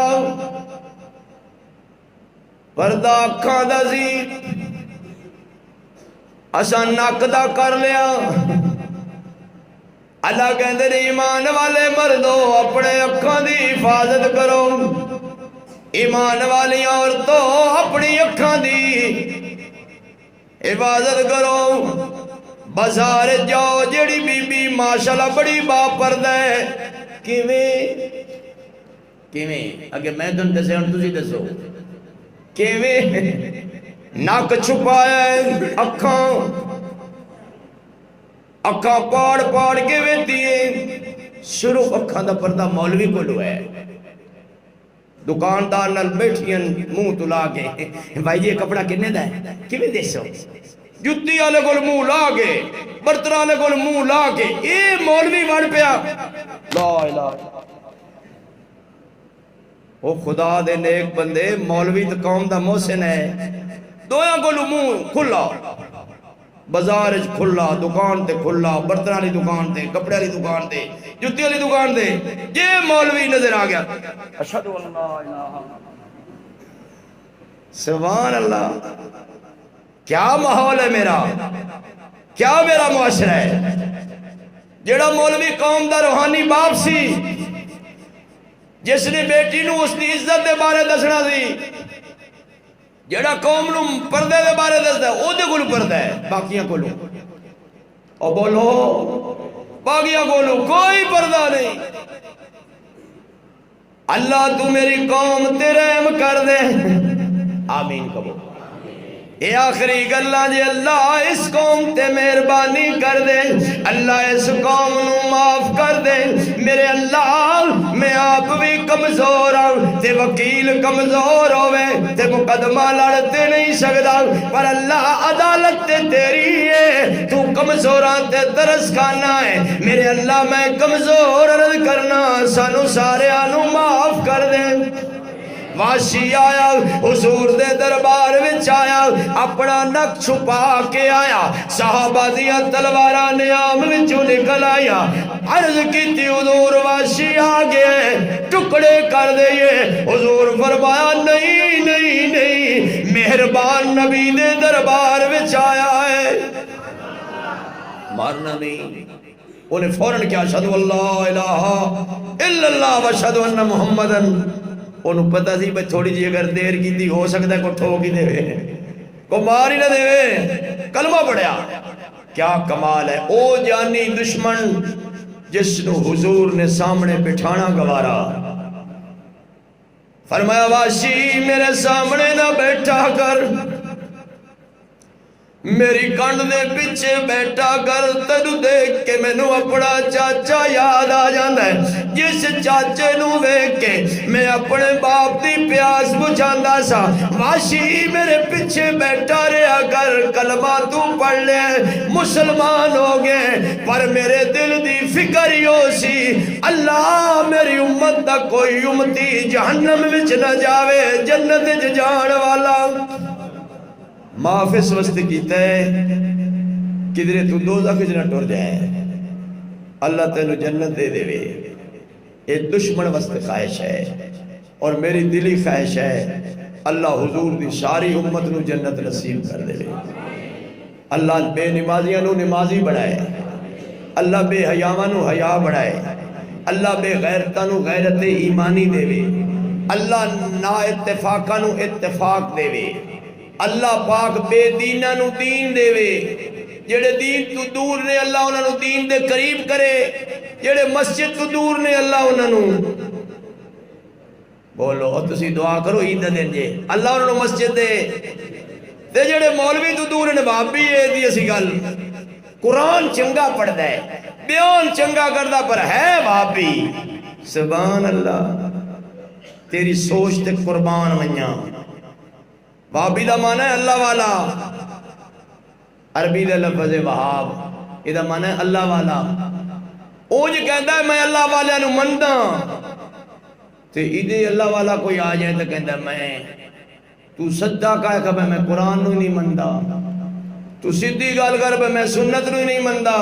[SPEAKER 1] پردہ اکھاں دا سی اساں نک دا کر لیا اللہ کہندے نے ایمان والے مردوں اپنے اکھاں دی حفاظت کرو ایمان والی عورتوں اپنی اکھاں دی حفاظت کرو بازار جاؤ جیڑی بی بی ماشاءاللہ بڑی با پردہ ہے کیویں اگے میں تن دسے ہن تسی دسو کیویں نک چھپایا ہے اکھاں پاڑ پاڑ کے ویتی ہے شروع اکھاں دا پردہ مولوی کو لو ہے دکاندار نال بیٹھیاں منہ تلا کے بھائی یہ کپڑا کنے دا ہے کیویں دیسو جتی والے کول منہ لا کے برتن والے کول منہ لا کے اے مولوی وڑ پیا لا الہ او خدا دے نیک بندے مولوی تے قوم دا محسن ہے دویاں کول منہ کھلا بازار کھلا دکان تے کھلا برتن والی دکان تے کپڑے والی دکان تے جتی والی دکان تے یہ مولوی نظر آ گیا اشہد ان لا الہ سبحان اللہ کیا ماحول ہے میرا کیا میرا معاشرہ ہے جڑا مولوی قوم دا روحانی باپ سی جس نے بیٹی نو اس دی عزت دے بارے دسنا سی جڑا قوم نو پردے دے بارے دسدا ہے او دے کول پردہ ہے باقیاں کولوں او بولو باقیاں کولوں کوئی پردہ نہیں اللہ تو میری قوم تے رحم کر دے آمین کہو اے آخری گلاں جے اللہ اس قوم تے مہربانی کر دے اللہ اس قوم نو معاف کر دے میرے اللہ میں آپ بھی کمزور ہوں تے وکیل کمزور ہوئے تے مقدمہ لڑتے نہیں سکتا پر اللہ عدالت تے تیری ہے تو کمزوران تے درس کھانا ہے میرے اللہ میں کمزور عرض کرنا سانو سارے آنو معاف کر دے واشی آیا حضور دے دربار وچ آیا اپنا نک چھپا کے آیا صحابہ دیا تلوارہ نیام وچوں نکل آیا عرض کی تھی حضور واشی آگئے ٹکڑے کر دئیے حضور فرمایا نہیں نہیں نہیں مہربان نبی دے دربار وچ آیا ہے مارنا نہیں انہیں فوراں کیا اشہدو اللہ الہ الا اللہ واشہدو ان محمدن انہوں پتہ سی بھئی تھوڑی جی اگر دیر کی تھی ہو سکتا ہے کوئی ٹھوک ہی دے وے کوئی مار ہی نہ دے وے کلمہ پڑھیا کیا کمال ہے او جانی دشمن جس نو حضور نے سامنے بٹھانا گوارا فرمایا واشی میرے سامنے نہ بیٹھا کر میری کنڈ دے پیچھے بیٹھا کر تینو دیکھ کے مینوں اپنا چاچا یاد آ جاندا ہے جس چاچے نو ویکھ کے میں اپنے باپ دی پیاس بجھاندا سا واشی میرے پیچھے بیٹھا رہا کر کلمہ تو پڑھ لے مسلمان ہو گئے پر میرے دل دی فکر ہی ہو سی اللہ میری امت دا کوئی امتی جہنم وچ نہ جاوے جنت وچ جان والا معاف اس واسطے کیتا ہے کدھرے تو دوزخ وچ نہ ٹر جائے اللہ تینو جنت دے دے وے یہ دشمن واسطے خواہش ہے اور میری دلی خواہش ہے اللہ حضور دی ساری امت نو جنت نصیب کر دے وے اللہ بے نمازیاں نو نمازی بڑھائے اللہ بے حیاواں نو حیا بڑھائے اللہ بے غیرتاں نو غیرت ایمانی دے وے اللہ نا اتفاقاں نو اتفاق دے وے اللہ پاک بے دینہ نو دین دے وے جڑے دین تو دور نے اللہ انہاں نو دین دے قریب کرے جڑے مسجد تو دور نے اللہ انہاں نو بولو اور تسی دعا کرو عید دین جے اللہ انہاں نو مسجد دے تے جڑے مولوی تو دور نے بھابی ہے دی اسی گل قرآن چنگا پڑھدا ہے بیان چنگا کردا پر ہے بھابی سبحان اللہ تیری سوچ تے قربان ونیاں وہابی دا معنی ہے اللہ والا عربی دا لفظ وہاب یہ دا معنی ہے اللہ والا او جی کہندا ہے میں اللہ والے نو مندا تے ایدے اللہ والا کوئی آ جائے تے کہندا میں تو صدقہ کا ہے کہ میں قرآن نو نہیں مندا تو سیدھی گل کر پہ میں سنت نو ہی نہیں مندا،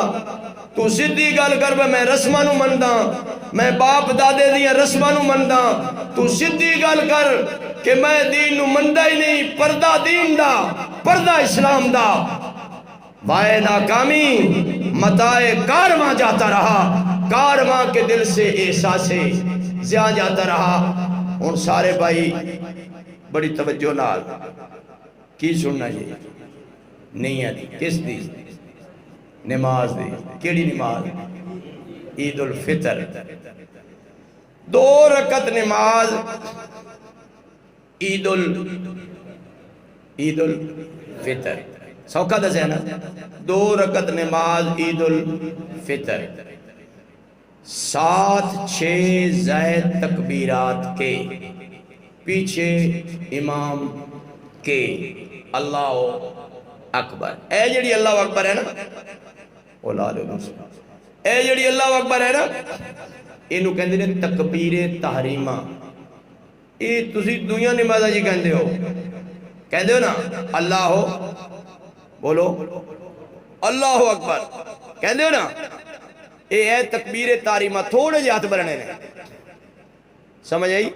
[SPEAKER 1] تو سیدھی گل کر پہ میں رسماں نو مندا، میں باپ دادے دیاں رسماں نو مندا، تو سیدھی گل کر کہ میں دین نو مندا ہی نہیں، پردہ دین دا، پردہ اسلام دا۔ وائے ناکامی متائے کارواں جاتا رہا، کارواں کے دل سے احساس زیاں جاتا رہا۔ ان سارے بھائی بڑی توجہ نال کی سننا جی؟ نہیں ہے دی کس دی؟ نماز دی۔ کیڑی نماز؟ عید الفطر۔ 2 رکعت نماز عید الفطر، سوکھا دس ہے نا؟ 2 رکعت نماز عید الفطر، 7-6 زائد تکبیرات کے، پیچھے امام کے اللہ اکبر۔ اے جڑی اللہ اکبر ہے نا، اے جڑی اللہ اکبر ہے نا، اینو کہندے نے تکبیر تحریمہ۔ اے تسی دویاں نمازاں جی کہندے ہو نا، اللہ ہو بولو اللہ اکبر کہندے ہو نا، اے ہے تکبیر تحریمہ۔ تھوڑے جے ہاتھ بڑھنے نے، سمجھ آئی؟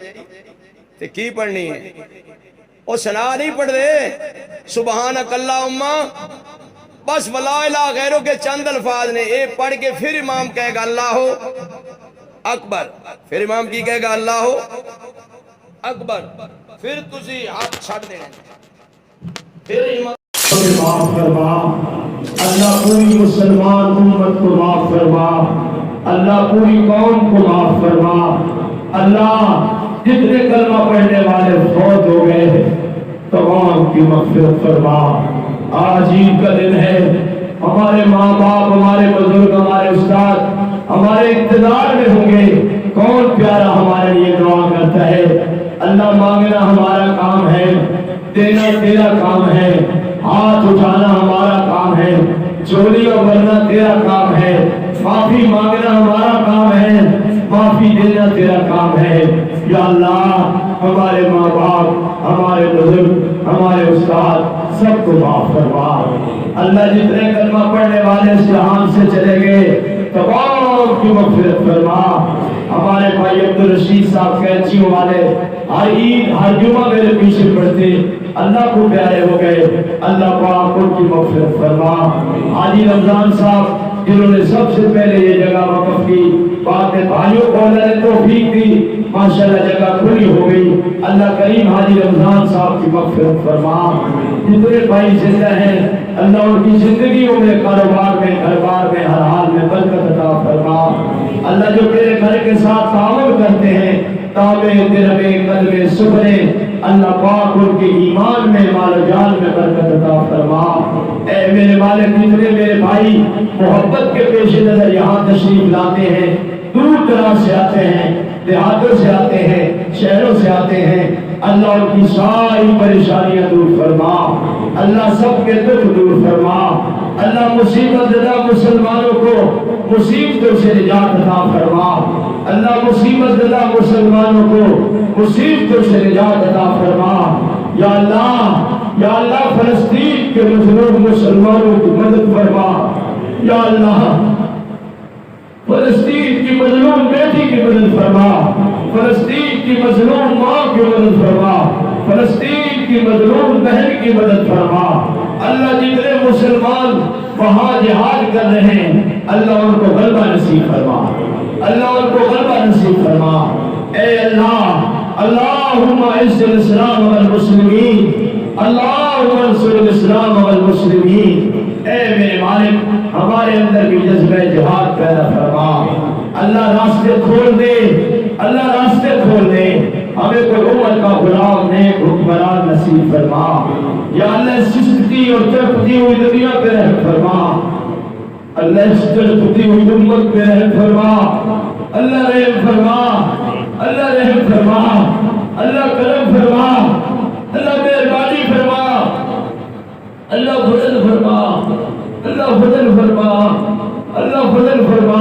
[SPEAKER 1] تے کی پڑھنی ہے؟ او سنا نہیں پڑھ دے سبحانک اللہم، بس ولا الہ غیروں کے چند الفاظ نے، اے پڑھ کے پھر امام کہے گا اللہ اکبر، پھر امام کی کہے گا اللہ اکبر، پھر تسی ہاتھ چھڑ دینے، پھر امام
[SPEAKER 3] معاف فرما اللہ، پوری مسلمان امت کو معاف فرما اللہ، پوری قوم کو معاف فرما اللہ۔ جتنے کلمہ پڑھنے والے فوت ہو گئے تمام کی مغفرت فرما۔ آج عید کا دن ہے، ہمارے ماں باپ، ہمارے بزرگ، ہمارے استاد ہمارے اقتدار میں ہوں گے، کون پیارا ہمارے لیے دعا کرتا ہے؟ اللہ مانگنا ہمارا کام ہے، دینا تیرا کام ہے، ہاتھ اٹھانا ہمارا کام ہے، چولیاں بھرنا تیرا کام ہے، معافی مانگنا ہمارا کام ہے، معافی دینا تیرا کام ہے۔ یا اللہ ہمارے ماں باپ، ہمارے بزرگ، ہمارے استاد سب کو معاف فرما اللہ۔ جتنے کلمہ پڑھنے والے اس جہان سے چلے گئے تمام کی مغفرت فرما۔ ہمارے بھائی عبدالرشید صاحب کینچیوں والے ہر عید ہر جمعہ میرے پیچھے پڑھتے، اللہ کو پیارے ہو گئے، اللہ پاک ان کی مغفرت فرما۔ حاجی رمضان صاحب جنہوں نے سب سے پہلے یہ جگہ وقف کی، بعد میں بھائیوں کو اللہ نے توفیق دی، ماشاءاللہ جگہ کھلی ہو گئی، اللہ کریم حاجی رمضان صاحب کی مغفرت فرما۔ جتنے بھائی زندہ ہیں اللہ ان کی زندگیوں میں، کاروبار میں، گھر بار میں، ہر حال میں برکت عطا فرما۔ اللہ جو تیرے گھر کے ساتھ تعاون کرتے ہیں، تابع دربے قدمے سبرے، اللہ پاک ان کے ایمان میں، مال و جان میں برکت عطا فرما۔ اے میرے مالک، جتنے میرے بھائی محبت کے پیش نظر یہاں تشریف لاتے ہیں، دور دراز سے آتے ہیں، دیہاتوں سے آتے ہیں، شہروں سے آتے ہیں، اللہ ان کی ساری پریشانیاں دور فرما، اللہ سب کے دکھ دور فرما، اللہ مصیبت زدہ مسلمانوں کو مصیبتوں سے نجات عطا فرما، اللہ مصیبت زدہ مسلمانوں کو مصیبتوں سے نجات عطا فرما۔ یا اللہ فلسطین کے مظلوم مسلمانوں کی مدد فرما، یا اللہ فلسطین کی مظلوم بیٹی کی مدد فرما، فلسطین کی مظلوم ماں کی مدد فرما، فلسطین کی مظلوم بہن کی مدد فرما۔ اللہ جتنے مسلمان وہاں جہاد کر رہے ہیں اللہ ان کو غلبہ نصیب فرما، اللہ ان کو غلبہ نصیب فرما۔ اے اللہ اللہم اعز الاسلام والمسلمین، اللہم انصر الاسلام والمسلمین۔ اے میرے مالک ہمارے اندر بھی جذبہ جہاد پیدا فرما، اللہ راستے کھول دے، اللہ راستے کھول دے، ہمیں کوئی امت کا غلام نیک حکمران نصیب فرما۔ یا اللہ سستی اور تڑپتی ہوئی دنیا پہ رحم فرما، اللہ اس تڑپتی ہوئی امت پہ رحم فرما، اللہ رحم فرما، اللہ رحم فرما، اللہ کرم فرما، اللہ مہربانی فرما، اللہ فضل فرما، اللہ فضل فرما، اللہ فضل فرما،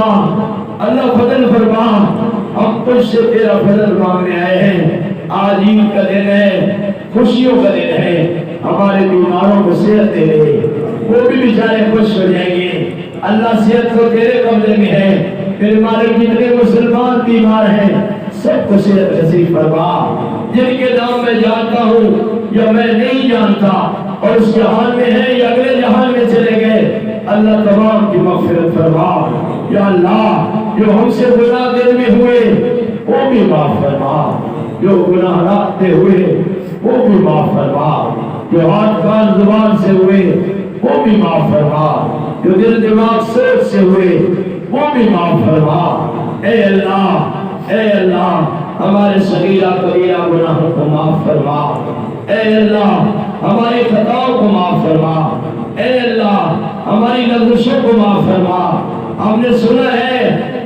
[SPEAKER 3] اللہ فضل فرما۔ ہم تجھ سے تیرا فضل مانگنے آئے ہیں، آج عید کا دن ہے، خوشیوں کا دن ہے، ہمارے بیماروں کو صحت دے دے، وہ بھی بیچارے خوش ہو جائیں گے۔ اللہ صحت کو تیرے قبضے میں ہے، میرے مالک جتنے مسلمان بیمار ہیں سب کو صحت نصیب فرما، جن کے نام میں جانتا ہوں یا میں نہیں جانتا اور اس جہان میں ہے یا اگلے جہان میں چلے گئے، اللہ تمام کی مغفرت فرما۔ یا اللہ جو ہم سے گناہ دل میں ہوئے وہ بھی معاف فرما، جو گناہ رکھتے ہوئے وہ بھی معاف فرما، جو ہاتھ کان زبان سے ہوئے وہ بھی معاف فرما، جو دل دماغ سوچ سے ہوئے وہ بھی معاف فرما۔ اے اللہ ہمارے صغیرہ کبیرہ گناہوں کو معاف فرما، اے اللہ ہماری خطاؤں کو معاف فرما، اے اللہ ہماری لغزشوں کو معاف فرما۔ ہم نے سنا ہے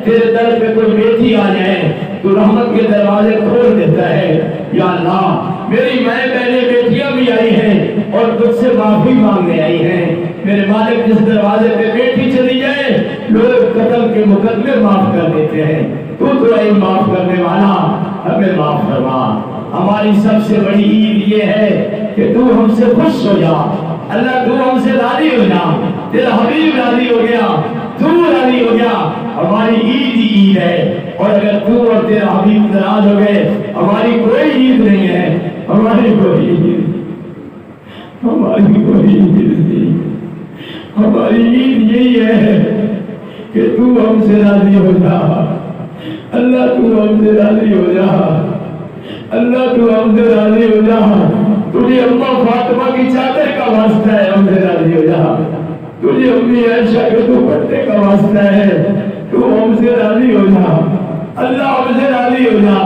[SPEAKER 3] تیرے در پہ کوئی بیٹی آ جائے تو رحمت کے دروازے کھول دیتا ہے۔ یا اللہ میری مائیں بہنیں بیٹیاں بھی آئی ہیں اور تجھ سے معافی مانگنے آئی ہیں، میرے مالک جس دروازے پہ بیٹی چلی جائے لوگ قتل کے مقدمے معاف کر دیتے ہیں، تو اے معاف کرنے والا ہمیں معاف فرما۔ ہماری سب سے بڑی عید یہ ہے کہ تو ہم سے خوش ہو جا، اللہ تو ہم سے راضی ہو جا، تیرا حبیب راضی ہو گیا، تو راضی ہو گیا، ہماری عید ہی عید ہے۔ اور اگر تو اور تیرا حبیب ناراض ہو گئے ہماری کوئی عید نہیں ہے، ہماری کوئی عید نہیں، ہماری عید یہی ہے کہ تو ہم سے راضی ہو جا، اللہ تو ہم سے راضی ہو جا، اللہ تو ہم سے راضی ہو جا، تجھے اماں فاطمہ کی چادر کا واسطہ ہے ہم سے راضی ہو جا، تجھے امی عائشہ کے دوپٹے کا واسطہ ہے تو ہم سے راضی ہو جا، اللہ ہم سے راضی ہو جا۔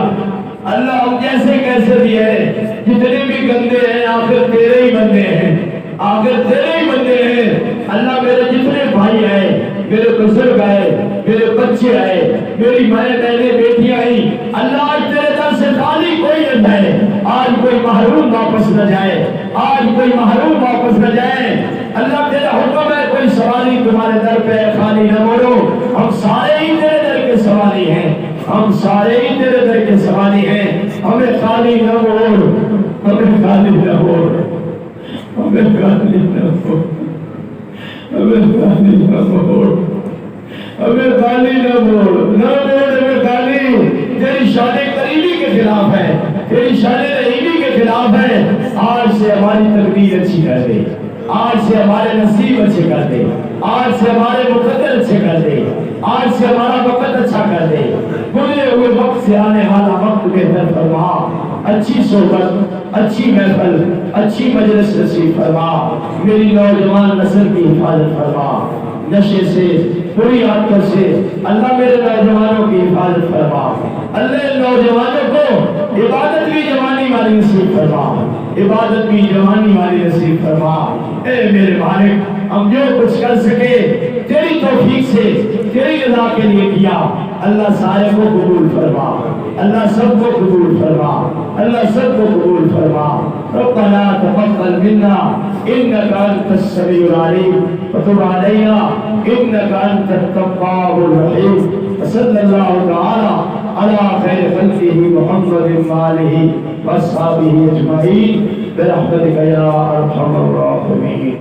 [SPEAKER 3] اللہ ہم جیسے کیسے بھی ہیں، جتنے بھی گندے ہیں آخر تیرے ہی بندے ہیں، آخر تیرے ہی بندے ہیں۔ اللہ میرے جتنے بھائی آئے، میرے بزرگ آئے، میرے بچے آئے، میری مائیں بہنیں بیٹیاں آئی، اللہ آج تیرے در سے خالی کوئی نہ جائے، آج کوئی محروم واپس نہ جائے، آج کوئی محروم واپس نہ جائے۔ اللہ تیرا حکم ہے کوئی سوالی تمہارے در پہ خالی نہ موڑو، ہم سارے ہی تیرے در کے سوالی ہیں، ہم سارے ہی تیرے در کے سوالی ہیں، ہمیں خالی نہ موڑ، ہمیں خالی نہ موڑ، ہمیں خالی نہ موڑ، ہمیں خالی نہ موڑ، ہمیں خالی نہ موڑ، نہ موڑ ہمیں خالی۔ تیری شان قریبی کے خلاف ہے، تیری شان رحیمی کے خلاف ہے، آج سے ہماری تقدیر اچھی کر دے، آج سے ہمارے نصیب اچھے کر دے، آج سے ہمارے مقدر اچھے کر دے، آج سے ہمارا وقت اچھا کر دے، گزرے ہوئے وقت سے آنے والا وقت بہتر فرما، اچھی صحبت، اچھی محفل، اچھی مجلس نصیب فرما، میری نوجوان نسل کی حفاظت فرما، نشے سے بری عادتوں سے اللہ میرے نوجوانوں کی حفاظت فرما، اللہ نوجوانوں کو عبادت بھی جوانی والی نصیب فرما، عبادت بھی جوانی والی نصیب فرما۔ اے میرے مالک ہم جو کچھ کر سکے تیری توفیق سے تیری رضا کے لیے کیا، اللہ سارے کو قبول فرما، اللہ سب کو قبول فرما، اللہ سب کو قبول فرما۔ ربنا تقبل منا انك انت السميع العليم وتب علينا انك انت التواب الرحيم، صلی اللہ تعالی على خير خلقه محمد وآله واصحابه اجمعين برحمتك يا ارحم الراحمين۔